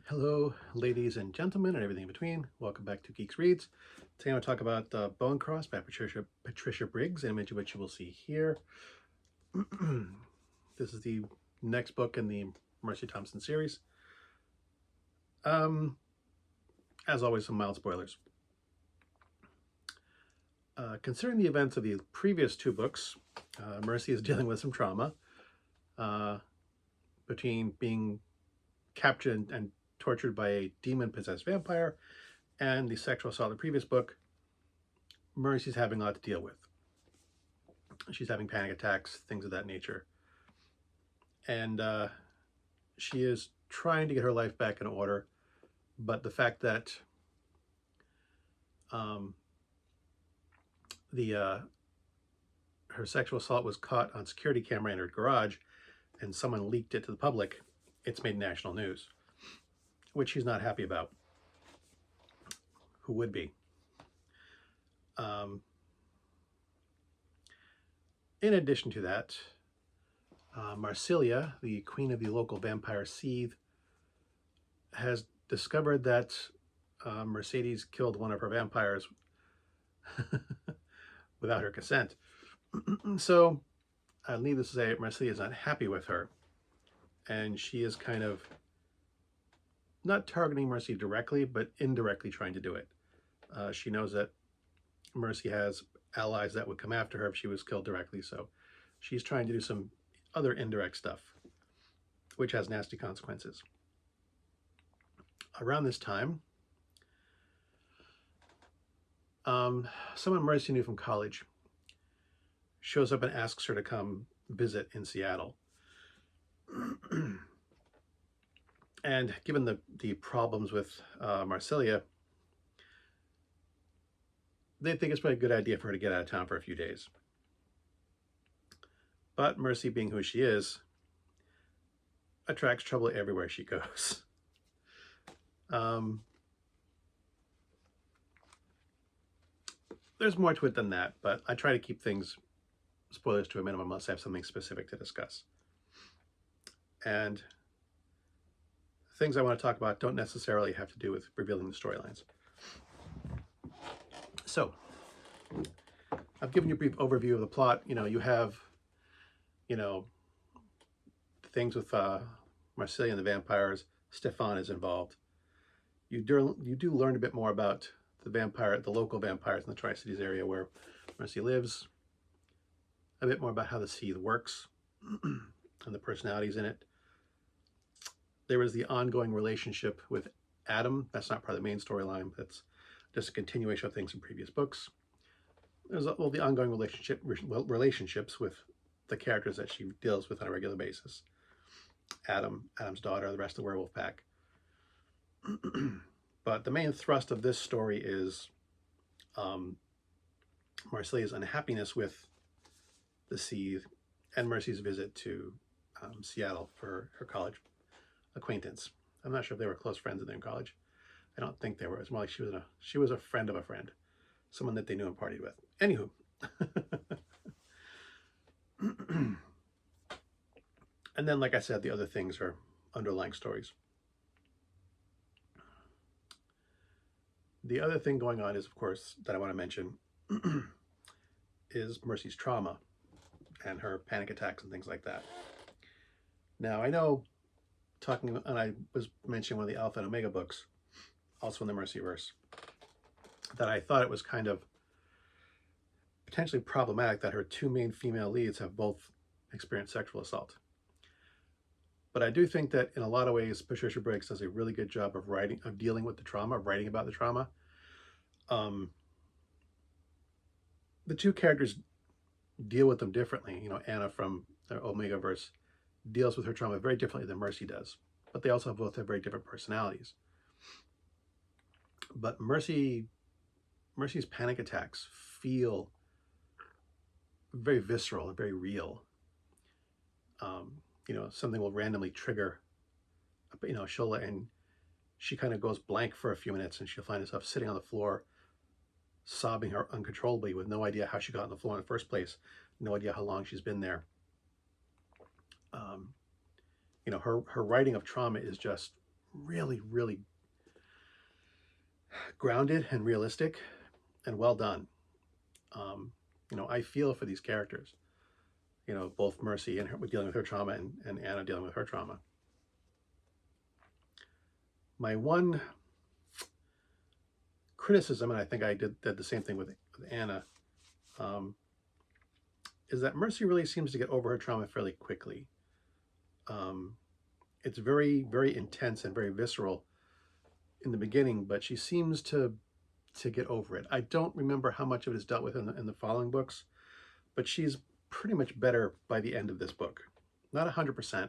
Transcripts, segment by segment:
Hello, ladies and gentlemen, and everything in between. Welcome back to Geeks Reads. Today I'm going to talk about Bone Cross by Patricia Briggs, an image of which you will see here. This is the next book in the Mercy Thompson series. As always, some mild spoilers. Considering the events of the previous two books, Mercy is dealing with some trauma between being captured and tortured by a demon-possessed vampire and the sexual assault in the previous book. Mercy's having a lot to deal with. She's having panic attacks, things of that nature. And she is trying to get her life back in order, but the fact that her sexual assault was caught on security camera in her garage and someone leaked it to the public, it's made national news, which she's not happy about. Who would be? In addition to that, Marsilia, the queen of the local vampire seethe, has discovered that Mercedes killed one of her vampires without her consent. So, needless to say, Marsilia is not happy with her, and she is kind of not targeting Mercy directly, but indirectly trying to do it. She knows that Mercy has allies that would come after her if she was killed directly, so she's trying to do some other indirect stuff, which has nasty consequences. Around this time, someone Mercy knew from college shows up and asks her to come visit in Seattle. And given the problems with Marsilia, they think it's probably a good idea for her to get out of town for a few days. But Mercy, being who she is, attracts trouble everywhere she goes. There's more to it than that, but I try to keep spoilers to a minimum unless I have something specific to discuss. And things I want to talk about don't necessarily have to do with revealing the storylines. So, I've given you a brief overview of the plot. You have, things with Marsilia and the vampires. Stefan is involved. You do learn a bit more about the local vampires in the Tri-Cities area where Mercy lives. A bit more about how the seethe works and the personalities in it. There is the ongoing relationship with Adam. That's not part of the main storyline. That's just a continuation of things in previous books. There's all the ongoing relationships with the characters that she deals with on a regular basis. Adam's daughter, the rest of the werewolf pack. But the main thrust of this story is Marsilia's unhappiness with the seethe and Mercy's visit to Seattle for her college acquaintance. I'm not sure if they were close friends in college. I don't think they were. It's more like she was a friend of a friend, someone that they knew and partied with. Anywho. And then, like I said, the other things are underlying stories. The other thing going on is, of course, that I want to mention is Mercy's trauma and her panic attacks and things like that. Now, I know and I was mentioning one of the Alpha and Omega books, also in the Mercyverse, that I thought it was kind of potentially problematic that her two main female leads have both experienced sexual assault. But I do think that in a lot of ways, Patricia Briggs does a really good job of dealing with the trauma, of writing about the trauma. The two characters deal with them differently. Anna from the Omegaverse deals with her trauma very differently than Mercy does, but they also both have very different personalities. But Mercy's panic attacks feel very visceral and very real. Something will randomly trigger, Shola, and she kind of goes blank for a few minutes, and she'll find herself sitting on the floor, sobbing her uncontrollably with no idea how she got on the floor in the first place, no idea how long she's been there. Her writing of trauma is just really, really grounded and realistic and well done. Um, I feel for these characters, both Mercy and her dealing with her trauma and Anna dealing with her trauma. My one criticism, and I think I did the same thing with Anna, um, is that Mercy really seems to get over her trauma fairly quickly. Um, it's very, very intense and very visceral in the beginning, but she seems to get over it. I don't remember how much of it is dealt with in the following books, but she's pretty much better by the end of this book. Not 100%,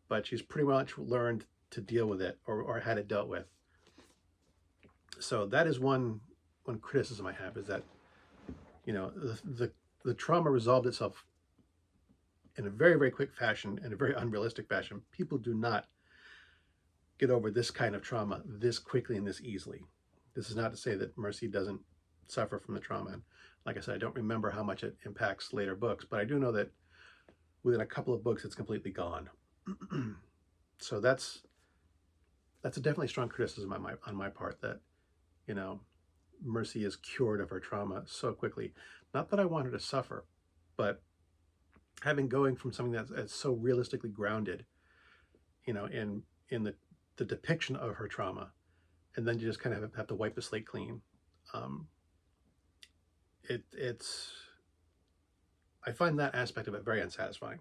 but she's pretty much learned to deal with it or had it dealt with. So that is one criticism I have, is that the trauma resolved itself in a very, very quick fashion, in a very unrealistic fashion. People do not get over this kind of trauma this quickly and this easily. This is not to say that Mercy doesn't suffer from the trauma. And like I said, I don't remember how much it impacts later books, but I do know that within a couple of books, it's completely gone. So that's a definitely strong criticism on my part, that, Mercy is cured of her trauma so quickly. Not that I want her to suffer, but having going from something that's so realistically grounded, in the depiction of her trauma, and then you just kind of have to wipe the slate clean. I find that aspect of it very unsatisfying.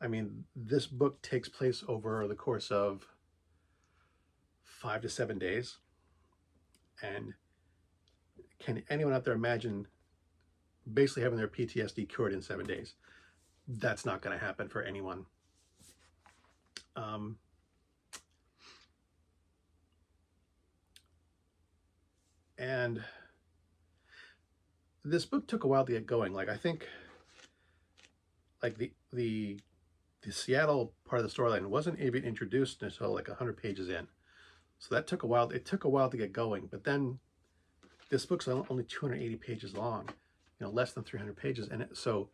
I mean, this book takes place over the course of 5 to 7 days, and can anyone out there imagine basically having their PTSD cured in 7 days? That's not going to happen for anyone. And this book took a while to get going. Like, I think, like the Seattle part of the storyline wasn't even introduced until like 100 pages in. So that took a while. It took a while to get going. But then this book's only 280 pages long, less than 300 pages. And so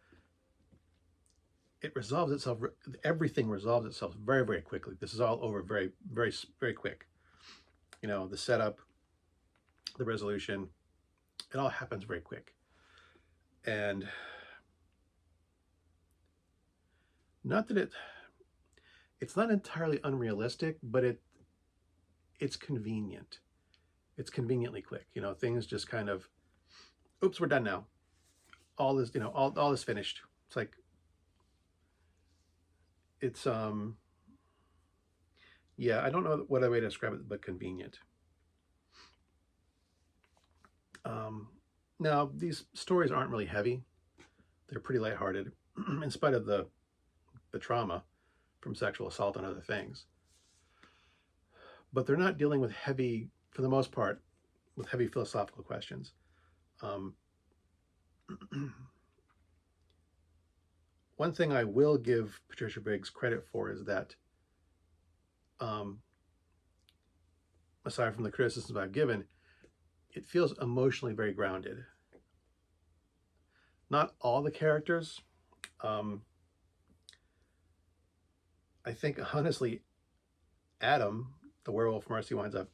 it resolves itself. Everything resolves itself very, very quickly. This is all over very, very, very quick. The setup, the resolution, it all happens very quick. And not that it's not entirely unrealistic, but it's convenient. It's conveniently quick. Things just kind of, oops, we're done now. All is, all is finished. It's like, it's, yeah, I don't know what other way to describe it, but convenient. Now, these stories aren't really heavy. They're pretty lighthearted, in spite of the trauma from sexual assault and other things. But they're not dealing with heavy, for the most part, with heavy philosophical questions. One thing I will give Patricia Briggs credit for is that, aside from the criticisms I've given, it feels emotionally very grounded. Not all the characters. I think, honestly, Adam, the werewolf Mercy winds up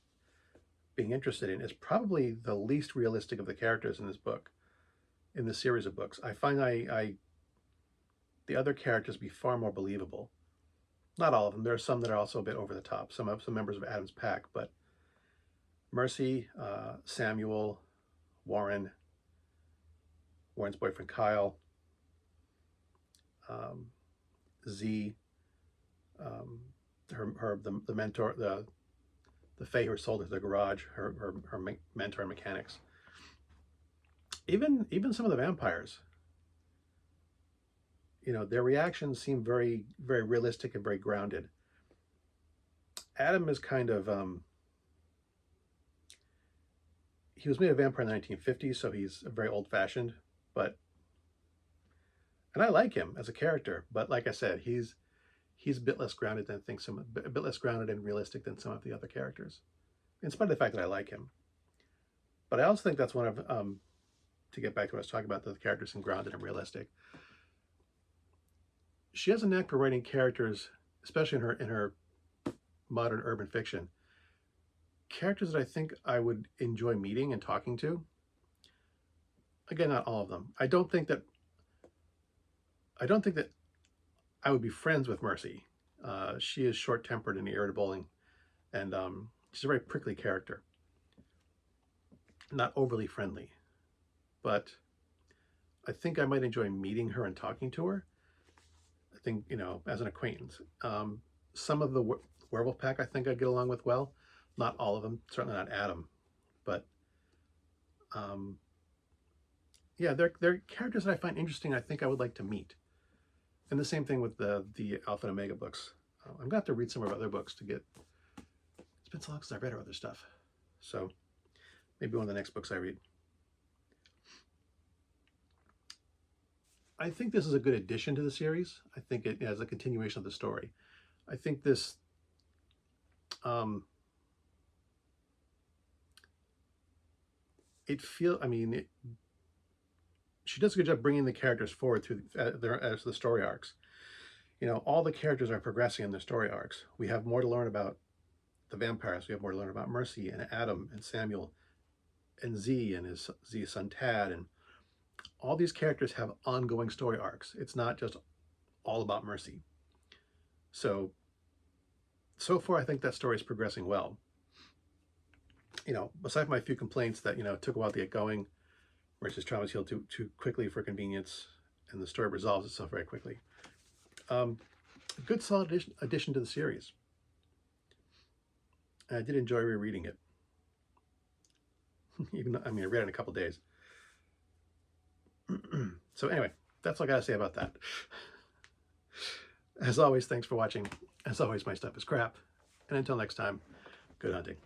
being interested in, is probably the least realistic of the characters in this book, in this series of books. I find the other characters be far more believable. Not all of them. There are some that are also a bit over the top. Some members of Adam's pack, but Mercy, Samuel, Warren's boyfriend Kyle, Z, the mentor, the Fae who sold her the garage, her mentor and mechanics. Even some of the vampires, their reactions seem very, very realistic and very grounded. Adam is kind of, he was made a vampire in the 1950s, so he's very old-fashioned, and I like him as a character, but like I said, he's a bit less grounded a bit less grounded and realistic than some of the other characters, in spite of the fact that I like him. But I also think that's one of, to get back to what I was talking about, the characters seem grounded and realistic. She has a knack for writing characters, especially in her modern urban fiction, characters that I think I would enjoy meeting and talking to. Again, not all of them. I don't think that I would be friends with Mercy. She is short-tempered and irritable, and she's a very prickly character. Not overly friendly, but I think I might enjoy meeting her and talking to her. I think, you know, as an acquaintance. Some of the werewolf pack I think I'd get along with well. Not all of them, certainly not Adam, but yeah, they're characters that I find interesting. I think I would like to meet. And the same thing with the Alpha and Omega books. I'm going to have to read some of our other books to get... It's been so long since I've read our other stuff. So maybe one of the next books I read. I think this is a good addition to the series. I think it has a continuation of the story. I think this... she does a good job bringing the characters forward through as the story arcs. You know, all the characters are progressing in their story arcs. We have more to learn about the vampires. We have more to learn about Mercy and Adam and Samuel and Z and his son Tad. And all these characters have ongoing story arcs. It's not just all about Mercy. So far, I think that story is progressing well. You know, aside from my few complaints that, you know, it took a while to get going, Mercy's trauma is healed too quickly for convenience, and the story resolves itself very quickly. A good solid addition to the series. And I did enjoy rereading it. Even though, I mean, I read it in a couple days. So anyway, that's all I got to say about that. As always, thanks for watching. As always, my stuff is crap. And until next time, good hunting.